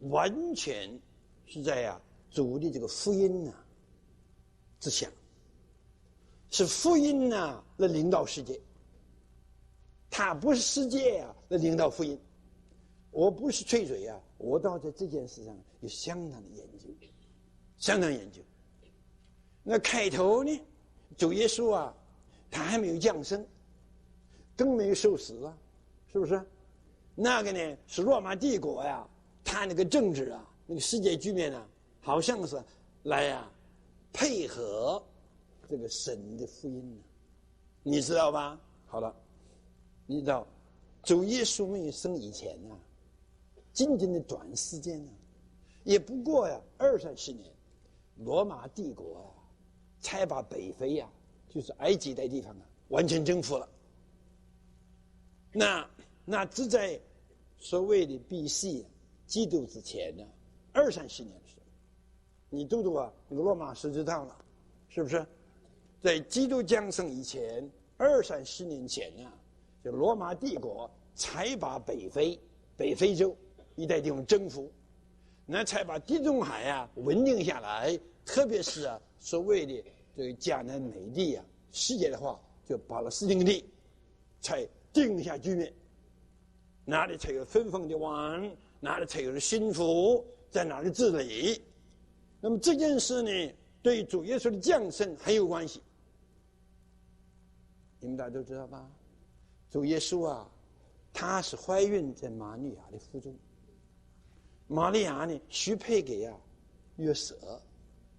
完全是在主的这个福音之下，是福音来领导世界，它不是世界来领导福音。我不是吹水我倒在这件事上有相当的研究，相当研究。那开头呢，主耶稣他还没有降生，更没有受死是不是？那个呢是罗马帝国他那个政治那个世界局面好像是来配合这个神的福音你知道吧？好了，你知道主耶稣没有生以前仅仅的短时间也不过20-30年，罗马帝国才把北非就是埃及的地方完全征服了。那只在所谓的 BC 基督之前20-30年的时候，你读读那个罗马史就到了，是不是？在基督降生以前20-30年前就罗马帝国才把北非洲一带地方征服，那才把地中海稳定下来，特别是所谓的这个迦南美地世界的话，就巴勒斯坦地才定下局面，哪里才有分封的王，哪里才有心腹，在哪里治理。那么这件事呢，对主耶稣的降生很有关系。你们大家都知道吧？主耶稣他是怀孕在玛利亚的腹中，玛利亚呢许配给约瑟，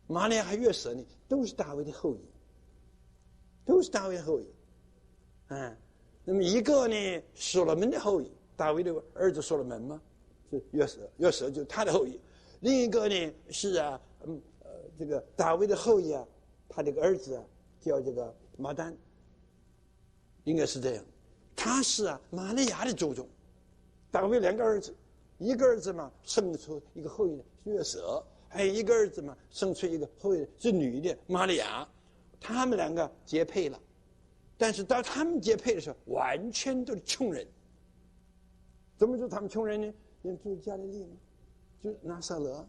玛利亚和约瑟呢都是大卫的后裔，都是大卫的后裔。那么一个呢所罗门的后裔，大卫的儿子所罗门嘛，是约瑟，约瑟就是他的后裔。另一个呢是这个大卫的后裔他这个儿子叫这个马丹，应该是这样。他是玛利亚的祖宗，大卫2个儿子，一个儿子嘛生出一个后裔是约瑟，还有一个儿子嘛生出一个后裔是女的玛利亚，他们2个结配了。但是当他们结配的时候，完全都是穷人。怎么说他们穷人呢？因为住加利利嘛，就是拿撒勒，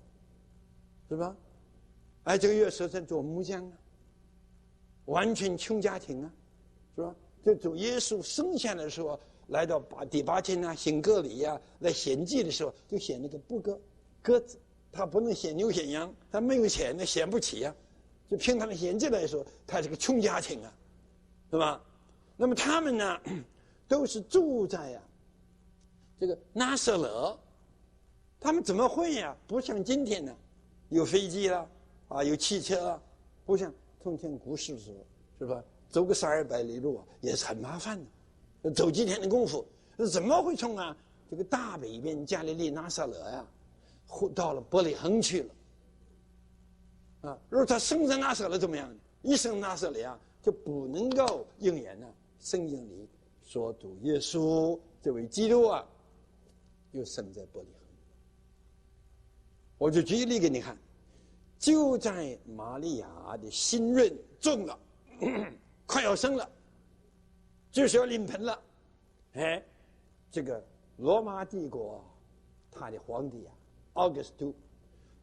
是吧？这个约瑟在做木匠完全穷家庭是吧？就主耶稣生下来的时候，来到第8天行割礼来献祭的时候，就献那个布鸽子，他不能献牛献羊，他没有钱献不起就凭他的献祭来说，他是个穷家庭是吧？那么他们呢，都是住在这个拿撒勒，他们怎么会不像今天有飞机了有汽车了，不像从前古时的时候，是吧？走个300-200里路也是很麻烦的，走几天的功夫，怎么会从这个大北边加利利拿撒勒到了伯利恒去了如果他生在拿撒勒怎么样呢？一生拿撒勒就不能够应验圣经里说主耶稣这位基督又生在伯利恒。我就举例给你看，就在玛利亚的心孕重了快要生了，就是要临盆了这个罗马帝国他的皇帝奥古斯都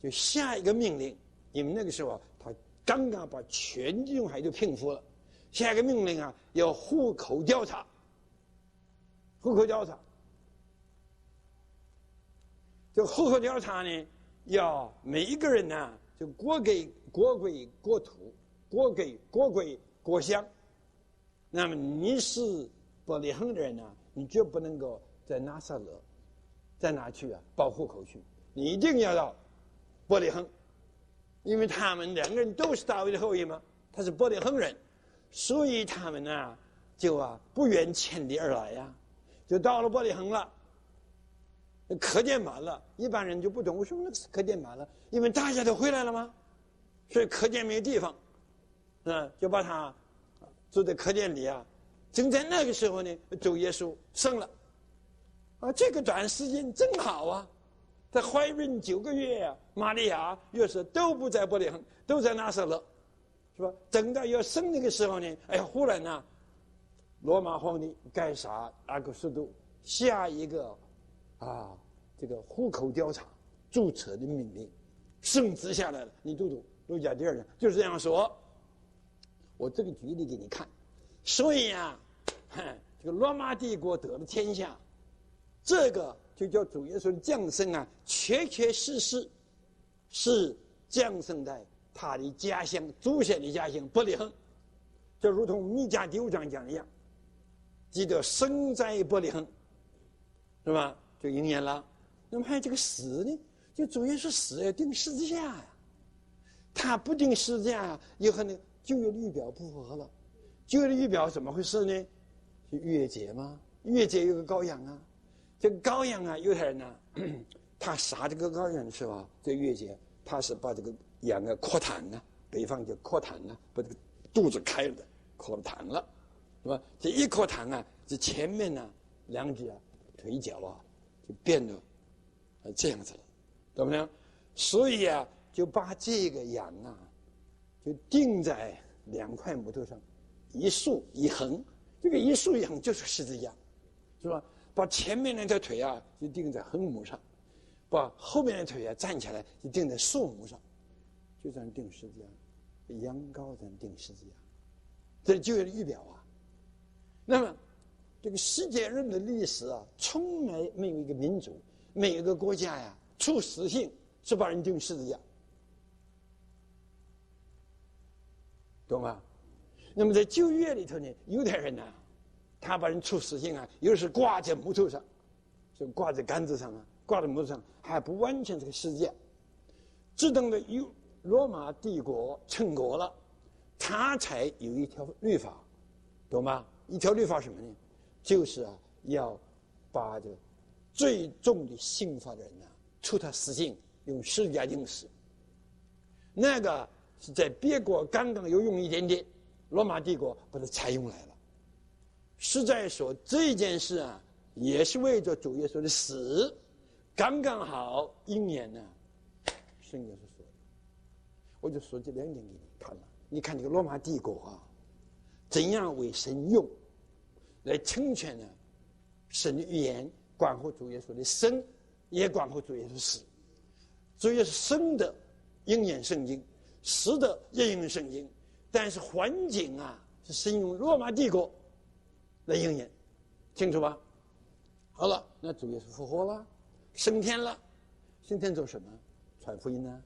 就下一个命令，因为那个时候他刚刚把全地中海都平复了，下一个命令要户口调查，户口调查。这户口调查呢，要每一个人就国给国规国土，国给国规国乡。那么你是伯利恒的人你就不能够在拿撒勒，在哪去报户口去？你一定要到伯利恒，因为他们2个人都是大卫的后裔嘛，他是伯利恒人，所以他们就不远千里而来就到了伯利恒了。课建满了，一般人就不懂为什么那个课建满了，因为大家都回来了吗？所以课建没有地方，就把他住在课建里正在那个时候呢，主耶稣生了这个短时间正好在怀孕9个月玛利亚、约瑟都不在伯利恒，都在拿撒勒，是吧？等到要生那个时候呢，忽然罗马皇帝盖撒阿古斯都下一个这个户口调查注册的命令，圣旨下来了。你读读路加第2章就是这样说。我这个举例给你看。所以啊，这个罗马帝国得了天下，这个就叫主耶稣的降生啊，确确实实是降生在他的家乡，祖先的家乡伯利恒，就如同弥迦第5章讲一样，记得生在伯利恒，是吧？就应验了。那么还有这个死呢？就主耶稣死要钉十字架呀，他不钉十字架，有可能旧约的预表不符合了。旧约的预表怎么回事呢？是逾越节吗？逾越节有个羔羊啊，这个羔羊啊，犹太人呢，他杀这个羔羊的时候啊，这逾越节他是把这个羊啊磕弹啊，北方叫磕弹啊，把这个肚子开了，磕弹了，是吧？这一磕弹啊，这前面呢2只啊腿脚啊就变得这样子了，懂不懂？所以啊，就把这个羊啊就钉在2块木头上，一竖一横，这个一竖一横就是十字架，是吧？把前面那条腿啊就钉在横木上，把后面的腿啊站起来就钉在竖木上，就这样钉十字架，羊羔这样钉十字架，这是旧约的预表啊。那么这个世界人的历史啊，从来没有一个民族、没有一个国家呀，处死刑是把人钉十字架，懂吗？那么在旧约里头呢，犹太人呢，他把人处死刑啊，有的是挂在木头上，就挂在杆子上啊，挂在木头上，还不完全这个十字架。只等到罗马帝国成国了，他才有一条律法，懂吗？一条律法什么呢？就是啊，要把这个最重的刑罚的人呢，处他死刑，用十字架钉死。那个是在别国刚刚有用一点点，罗马帝国把它采用来了。实在说这件事啊，也是为着主耶稣的死，刚刚好应验呢。圣经所说的，我就说这2点给你看了。你看这个罗马帝国啊，怎样为神用，来成全呢神的预言，关乎主耶稣的生，也关乎主耶稣的死。主耶稣生的应验圣经，死的也应验圣经，但是环境啊是神用罗马帝国来应验，清楚吧？好了，那主耶稣复活了，升天了，升天做什么？传福音呢？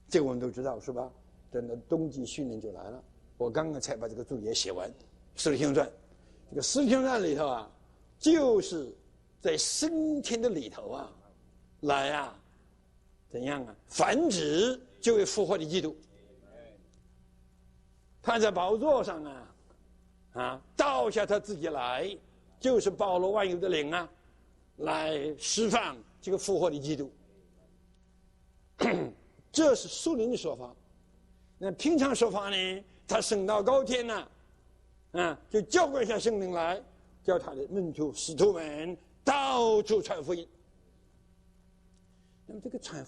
这个我们都知道是吧？等到冬季训练就来了。我刚刚才把这个注解写完，《使徒行传》这个《使徒行传》里头啊，就是在升天的里头啊，来啊，怎样啊？繁殖就为复活的基督。他在宝座上啊，倒下他自己来，就是包罗万有的灵啊，来释放这个复活的基督。这是属灵的说法。那平常说法呢，他升到高天了，就浇灌下圣灵来，叫他的门徒使徒们到处传福音。那么这个传